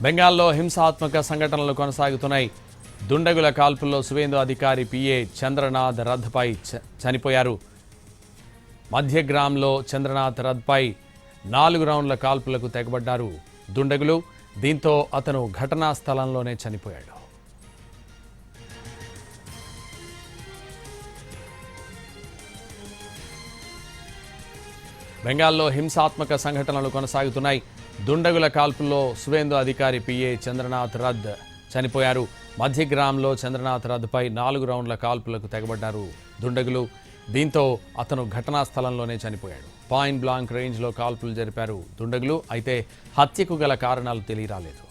బెంగాల్లో హింసాత్మక సంఘటనలు కొనసాగుతున్నాయి. దుండగుల కాల్పుల్లో సువేందు అధికారి పిఏ చంద్రనాథ్ రథ్పై చనిపోయారు. మధ్యగ్రామ్లో చంద్రనాథ్ రథ్పై 4 రౌండ్ల కాల్పులకు తెగబడ్డారు దుండగులు. దీంతో అతను ఘటనా స్థలంలోనే చనిపోయాడు. బెంగాల్లో హింసాత్మక సంఘటనలు కొనసాగుతున్నాయి. దుండగుల కాల్పుల్లో సువేందు అధికారి పిఏ చంద్రనాథ్ రథ్ చనిపోయారు. మధ్యగ్రామ్లో చంద్రనాథ్ రథ్పై 4 రౌండ్ల కాల్పులకు తెగబడ్డారు దుండగులు. దీంతో అతను ఘటనా స్థలంలోనే చనిపోయాడు. పాయింట్ బ్లాంక్ రేంజ్లో కాల్పులు జరిపారు దుండగులు. అయితే హత్యకు గల కారణాలు తెలియరాలేదు.